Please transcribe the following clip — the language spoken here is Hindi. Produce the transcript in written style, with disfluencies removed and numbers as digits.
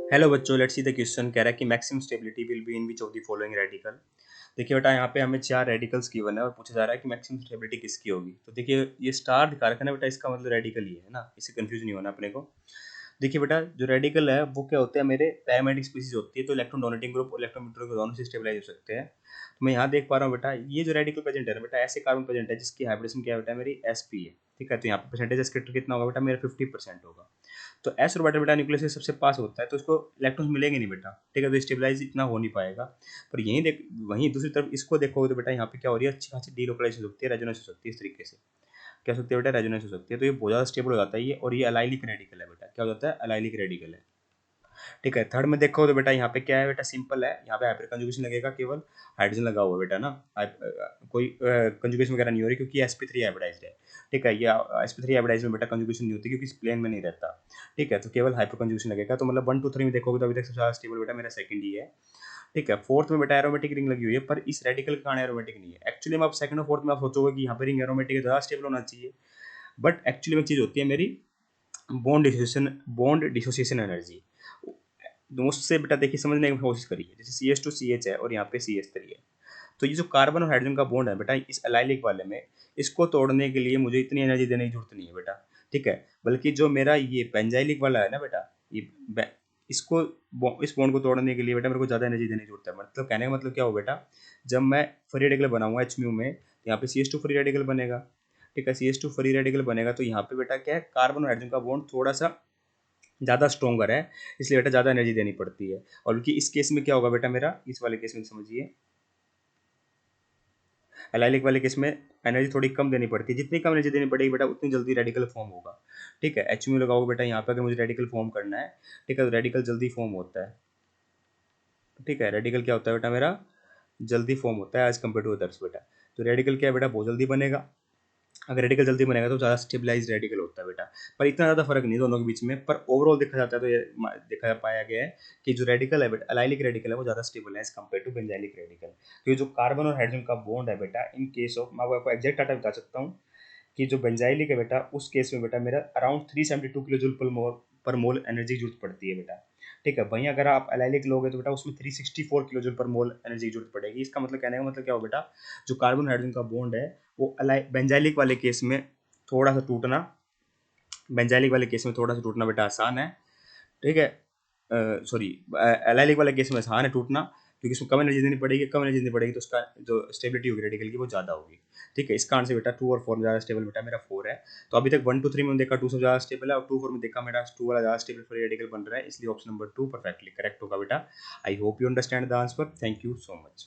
हेलो बच्चों, लेट्स सी द क्वेश्चन। कह रहा है कि maximum stability will be in which of the following radical. देखिए बेटा, यहाँ पे हमें 4 रेडिकल्स गिवन है और पूछा जा रहा है कि मैक्सिमम स्टेबिलिटी किसकी होगी। तो देखिए ये स्टार दिखा रखा है ना बेटा, इसका मतलब रेडिकल ही है ना, इससे कंफ्यूज नहीं होना अपने को। देखिए बेटा, जो रेडिकल है वो क्या होते हैं, मेरे पैरामेडिक स्पीसीज होती है, तो इलेक्ट्रॉन डोनेटिंग ग्रुप और इलेक्ट्रॉन न्यूट्रल ग्रुप दोनों से स्टेबलाइज हो सकते हैं। तो मैं यहाँ देख पा रहा हूँ बेटा, ये जो रेडिकल प्रेजेंट है ना बेटा, ऐसे कार्बन प्रेजेंट है जिसकी हाइब्रिडेशन क्या है बेटा, मेरी sp है। ठीक है, तो यहाँ पे परसेंटेज स्केटर कितना होगा बेटा, मेरा 50% होगा। तो एस ऑर्बिटल बेटा न्यूक्लियस से सबसे पास होता है, तो उसको इलेक्ट्रॉन्स मिलेंगे नहीं बेटा। ठीक है, तो स्टेबलाइज इतना हो नहीं पाएगा। पर यहीं देख, वहीं दूसरी तरफ इसको देखोगे तो बेटा यहाँ पे क्या हो रही है, अच्छी खासी डीलोकलाइज हो सकती है, रेजोनेंस हो सकती है। इस तरीके से क्या हो सकती है बेटा, रेजोनेंस हो सकती है। तो ये बहुत ज़्यादा स्टेबल हो जाता है ये, और ये अलाइलिक रेडिकल है बेटा। क्या हो जाता है, अलाइलिक रेडिकल है। ठीक है, थर्ड में देखो तो बेटा यहाँ पे क्या है बेटा, सिंपल है। यहाँ पे हाइपर कंजुगेशन लगेगा, केवल हाइड्रोजन लगा हुआ है बेटा ना। कोई कंजुगेशन वगैरह नहीं हो रही, क्योंकि sp3 हाइब्रिडाइज्ड है। ठीक है, ये sp3 हाइब्रिडाइज में बेटा कंजुगेशन नहीं होती, क्योंकि इस प्लेन में नहीं रहता। ठीक है, तो केवल हाइपर कंजुगेशन लगेगा। तो मतलब 1 2 3 में देखोगे तो अभी तक सबसे ज़्यादा स्टेबल बेटा मेरा सेकंड ही है। ठीक है, फोर्थ में बेटा एरोमेटिक रिंग लगी हुई है, पर इस रेडिकल के कारण एरोमेटिक नहीं है। एक्चुअली में आप सेकंड और फोर्थ में आप सोचोगे कि यहाँ पे रिंग एरोमेटिक है, ज़्यादा स्टेबल होना चाहिए। बट एक्चुअली में चीज़ होती है मेरी बॉन्ड डिसोसिएशन एनर्जी। उससे बेटा देखिए समझने की कोशिश करिए। जैसे CH2CH है और यहाँ पे CH3 है, तो ये जो कार्बन और हाइड्रोजन का बॉन्ड है बेटा, इस एलाइलिक वाले में, इसको तोड़ने के लिए मुझे इतनी एनर्जी देने की जरूरत नहीं है बेटा। ठीक है, बल्कि जो मेरा ये बेंजाइलिक वाला है ना बेटा, ये इसको इस बॉन्ड को तोड़ने के लिए बेटा मेरे को ज़्यादा एनर्जी देने की जरूरत है। मतलब कहने का मतलब क्या हो बेटा, जब मैं फ्री रेडिकल बनाऊंगा HMU में, तो यहाँ पे CH2 फ्री रेडिकल बनेगा। ठीक है, CH2 फ्री रेडिकल बनेगा, तो यहाँ पे बेटा क्या है, कार्बन और हाइड्रोजन का बॉन्ड थोड़ा सा ज़्यादा स्ट्रोंगर है, इसलिए बेटा ज़्यादा एनर्जी देनी पड़ती है। और बल्कि इस केस में क्या होगा बेटा, मेरा इस वाले केस में समझिए, एलाइलिक वाले केस में एनर्जी थोड़ी कम देनी पड़ती है। जितनी कम एनर्जी देनी पड़ेगी बेटा, उतनी जल्दी रेडिकल फॉर्म होगा। ठीक है, HMU लगाओगे बेटा यहाँ पे, अगर मुझे रेडिकल फॉर्म करना है, ठीक है, तो रेडिकल जल्दी फॉर्म होता है। ठीक है, रेडिकल क्या होता है बेटा, मेरा जल्दी फॉर्म होता है एज कम्पेयर टू अदर्स बेटा। तो रेडिकल क्या है बेटा, बहुत जल्दी बनेगा। अगर रेडिकल जल्दी बनेगा तो ज़्यादा स्टेबलाइज रेडिकल होता है बेटा। पर इतना ज़्यादा फर्क नहीं दोनों के बीच में, पर ओवरऑल देखा जाता है तो ये देखा पाया गया है कि जो रेडिकल है बेटा, अलाइलिक रेडिकल है, वो ज़्यादा स्टेबल है as compare to benzylic radical. क्योंकि जो कार्बन और हाइड्रोजन का बॉन्ड है बेटा, इन केस ऑफ, मैं आपको एग्जैक्ट डाटा बता सकता हूँ कि जो बेंजाइलिक है बेटा, उस केस में बेटा मेरा अराउंड 372 किलो जूल पर मोल एनर्जी की जरूरत पड़ती है बेटा। ठीक है, वहीं अगर आप एलाइलिक लोगे तो बेटा उसमें 364 किलो जूल पर मोल एनर्जी की जरूरत पड़ेगी। इसका मतलब कहने का मतलब क्या हो बेटा, जो कार्बन हाइड्रोजन का बॉन्ड है, वो बेंजाइलिक वाले केस में थोड़ा सा टूटना, बेंजाइलिक वाले केस में थोड़ा सा टूटना बेटा आसान है। ठीक है, सॉरी, एलाइलिक वाले केस में आसान है टूटना, क्योंकि उसमें कम एनर्जी देनी पड़ेगी। कम एनर्जी देनी पड़ेगी तो उसका जो स्टेबिलिटी होगी रेडिकल की, वो ज़्यादा होगी। ठीक है, इस कारण से बेटा 2 और 4 में ज़्यादा स्टेबल बेटा मेरा 4 है। तो अभी तक 1 2 3 में देखा 2 से ज़्यादा स्टेबल है, और 2 4 में देखा मेरा 2 वाला ज़्यादा स्टेबल फ्री रेडिकल बन रहा है, इसलिए ऑप्शन नंबर 2 परफेक्टली करेक्ट होगा बेटा। I hope you understand the answer. Thank you so much.